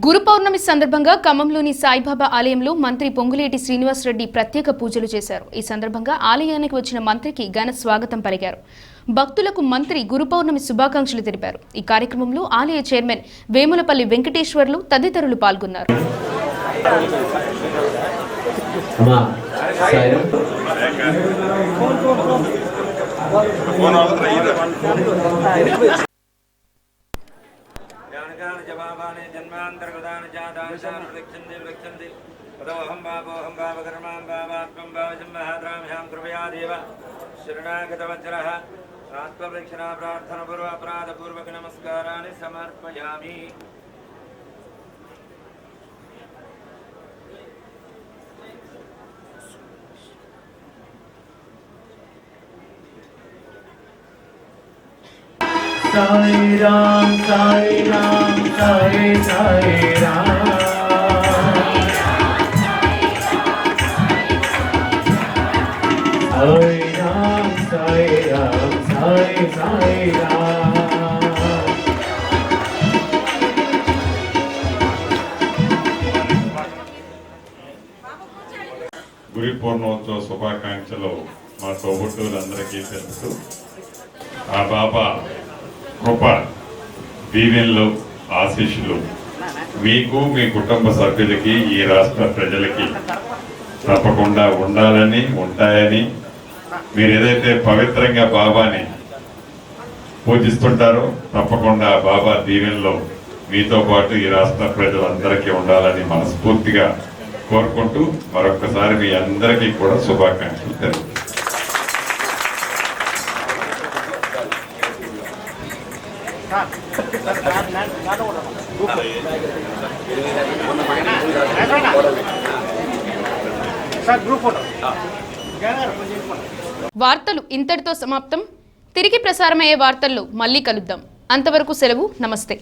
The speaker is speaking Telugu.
గురు పౌర్ణమి సందర్భంగా ఖమ్మంలోని సాయిబాబా ఆలయంలో మంత్రి పొంగులేటి శ్రీనివాస్ రెడ్డి ప్రత్యేక పూజలు చేశారు. ఈ సందర్భంగా ఆలయానికి వచ్చిన మంత్రికి ఘన స్వాగతం పలికారు. భక్తులకు మంత్రి గురు పౌర్ణమి శుభాకాంక్షలు తెలిపారు. ఈ కార్యక్రమంలో ఆలయ చైర్మన్ వేములపల్లి వెంకటేశ్వర్లు తదితరులు పాల్గొన్నారు. जवाबाने जन्मांतर्गतानि जातानि वृक्षन्ति तदोहं बाबोहं बाबकर्मां बाबात्मं बावजन्महाद्राम्यां कृपया देव शरणागतवज्रः आत्मवृक्षणा प्रार्थनपूर्व अपराधपूर्वक नमस्काराणि समर्पयामि। साई राम साई राम साई साई राम साई राम साई राम साई साई राम। గురు పూర్ణోత్సవ శుభాకాంక్షలు మా తోబుట్టువులందరికీ తెలుసు. ఆ బాబా కృప దీవెనలు ఆశీస్సులు మీకు మీ కుటుంబ సభ్యులకి ఈ రాష్ట్ర ప్రజలకి తప్పకుండా ఉండాలని ఉంటాయని మీరు ఏదైతే పవిత్రంగా బాబాని పూజిస్తుంటారో తప్పకుండా బాబా దీవెనలు మీతో పాటు ఈ రాష్ట్ర ప్రజలందరికీ ఉండాలని మనస్ఫూర్తిగా కోరుకుంటూ మరొకసారి మీ అందరికీ కూడా శుభాకాంక్షలు తెలుపుతున్నాను. వార్తలు ఇంతటితో సమాప్తం. తిరిగి ప్రసారమయ్యే వార్తల్లో మళ్ళీ కలుద్దాం. అంతవరకు సెలవు. నమస్తే.